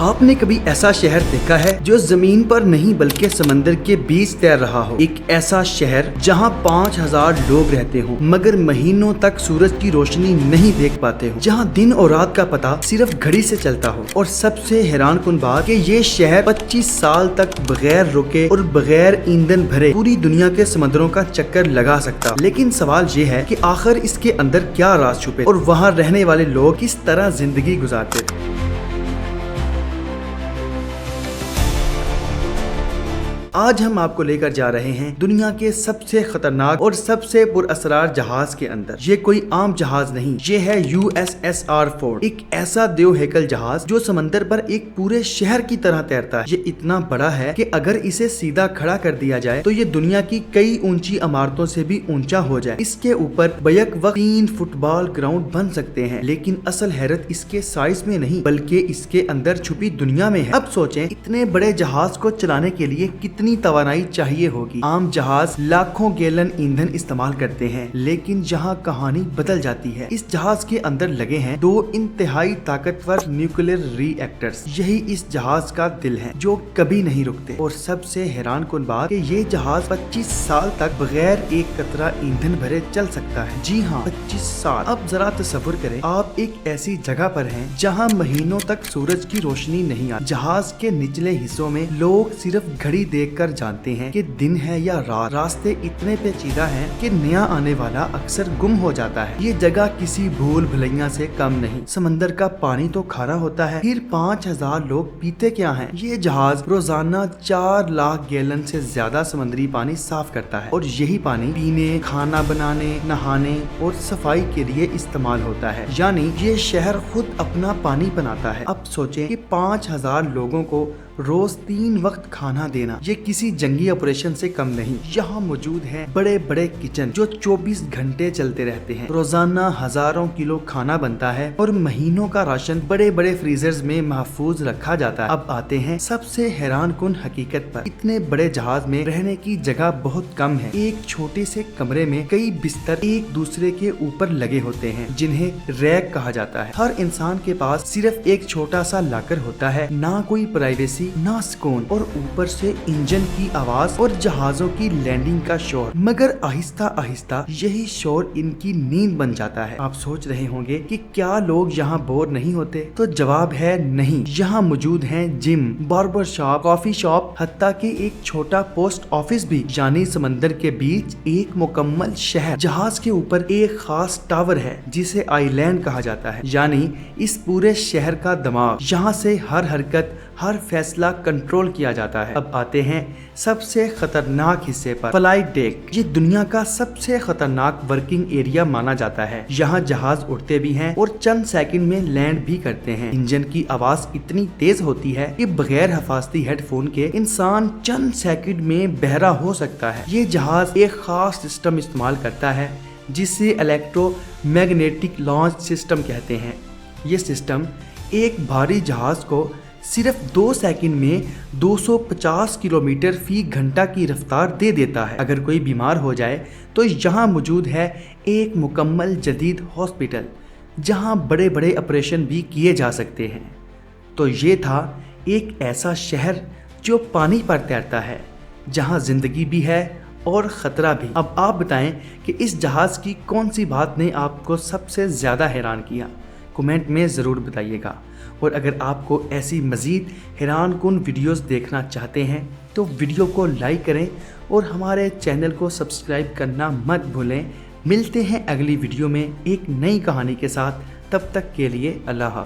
आपने कभी ऐसा शहर देखा है जो जमीन पर नहीं बल्कि समंदर के बीच तैर रहा हो? एक ऐसा शहर जहां 5000 लोग रहते हो मगर महीनों तक सूरज की रोशनी नहीं देख पाते हो, जहां दिन और रात का पता सिर्फ घड़ी से चलता हो। और सबसे हैरानकुन बात कि ये शहर 25 साल तक बगैर रुके और बगैर ईंधन भरे पूरी दुनिया के समंदरों का चक्कर लगा सकता। लेकिन सवाल ये है कि आखिर इसके अंदर क्या राज छुपे और वहाँ रहने वाले लोग किस तरह जिंदगी गुजारते। आज हम आपको लेकर जा रहे हैं दुनिया के सबसे खतरनाक और सबसे पुरअसरार जहाज के अंदर। ये कोई आम जहाज नहीं, ये है USSR फोर्ड, एक ऐसा देव हैकल जहाज जो समंदर पर एक पूरे शहर की तरह तैरता है। ये इतना बड़ा है कि अगर इसे सीधा खड़ा कर दिया जाए तो ये दुनिया की कई ऊंची इमारतों से भी ऊंचा हो जाए। इसके ऊपर बैक वक्त 3 फुटबॉल ग्राउंड बन सकते हैं। लेकिन असल हैरत इसके साइज में नहीं बल्कि इसके अंदर छुपी दुनिया में है। अब सोचें, इतने बड़े जहाज को चलाने के लिए कितनी तवानाई चाहिए होगी। आम जहाज लाखों गैलन ईंधन इस्तेमाल करते हैं, लेकिन यहाँ कहानी बदल जाती है। इस जहाज के अंदर लगे हैं 2 इंतहाई ताकतवर न्यूक्लियर रिएक्टर्स। यही इस जहाज का दिल है जो कभी नहीं रुकते। और सबसे हैरानकुन बात कि ये जहाज 25 साल तक बगैर एक कतरा ईंधन भरे चल सकता है। जी हाँ, 25 साल। अब जरा तसव्वुर करें, आप एक ऐसी जगह पर हैं जहाँ महीनों तक सूरज की रोशनी नहीं आती। जहाज के निचले हिस्सों में लोग सिर्फ घड़ी देख कर जानते हैं कि दिन है या रात। रास्ते इतने पेचीदा हैं कि नया आने वाला अक्सर गुम हो जाता है। ये जगह किसी भूल भुलैया से कम नहीं। समंदर का पानी तो खारा होता है, फिर 5000 लोग पीते क्या हैं? ये जहाज रोजाना 4 लाख गैलन से ज्यादा समुद्री पानी साफ करता है और यही पानी पीने, खाना बनाने, नहाने और सफाई के लिए इस्तेमाल होता है। यानी ये शहर खुद अपना पानी बनाता है। अब सोचें कि 5000 लोगों को रोज 3 वक्त खाना देना ये किसी जंगी ऑपरेशन से कम नहीं। यहाँ मौजूद है बड़े बड़े किचन जो 24 घंटे चलते रहते हैं। रोजाना हजारों किलो खाना बनता है और महीनों का राशन बड़े बड़े फ्रीजर्स में महफूज रखा जाता है। अब आते हैं सबसे हैरानकुन हकीकत पर। इतने बड़े जहाज में रहने की जगह बहुत कम है। एक छोटे से कमरे में कई बिस्तर एक दूसरे के ऊपर लगे होते हैं जिन्हें रैक कहा जाता है। हर इंसान के पास सिर्फ एक छोटा सा लाकर होता है, ना कोई प्राइवेसी ना सुकून, और ऊपर से इंजन की आवाज और जहाजों की लैंडिंग का शोर। मगर आहिस्ता आहिस्ता यही शोर इनकी नींद बन जाता है। आप सोच रहे होंगे कि क्या लोग यहाँ बोर नहीं होते? तो जवाब है नहीं। यहाँ मौजूद हैं gym, barber shop, coffee shop, हत्ता कि एक छोटा पोस्ट ऑफिस भी। यानी समंदर के बीच एक मुकम्मल शहर। जहाज के ऊपर एक खास टावर है जिसे आइलैंड कहा जाता है, यानी इस पूरे शहर का दिमाग। यहाँ से हर हरकत, हर फैसला कंट्रोल किया जाता है। अब आते हैं सबसे खतरनाक हिस्से पर, फ्लाइट डेक। ये दुनिया का सबसे खतरनाक वर्किंग एरिया माना जाता है। यहाँ जहाज उड़ते भी हैं और चंद सेकंड में लैंड भी करते हैं। इंजन की आवाज इतनी तेज होती है कि बगैर हिफाजती हेडफोन के इंसान चंद सेकंड में बहरा हो सकता है। ये जहाज एक खास सिस्टम इस्तेमाल करता है जिसे इलेक्ट्रोमैग्नेटिक लॉन्च सिस्टम कहते हैं। ये सिस्टम एक भारी जहाज को सिर्फ 2 सेकंड में 250 किलोमीटर फी घंटा की रफ्तार दे देता है। अगर कोई बीमार हो जाए तो यहाँ मौजूद है एक मुकम्मल जदीद हॉस्पिटल जहाँ बड़े बड़े ऑपरेशन भी किए जा सकते हैं। तो ये था एक ऐसा शहर जो पानी पर तैरता है, जहाँ जिंदगी भी है और खतरा भी। अब आप बताएं कि इस जहाज की कौन सी बात ने आपको सबसे ज्यादा हैरान किया? कमेंट में ज़रूर बताइएगा। और अगर आपको ऐसी मज़ीद हैरानकुन वीडियोस देखना चाहते हैं तो वीडियो को लाइक करें और हमारे चैनल को सब्सक्राइब करना मत भूलें। मिलते हैं अगली वीडियो में एक नई कहानी के साथ। तब तक के लिए अल्लाह हाफ़िज़।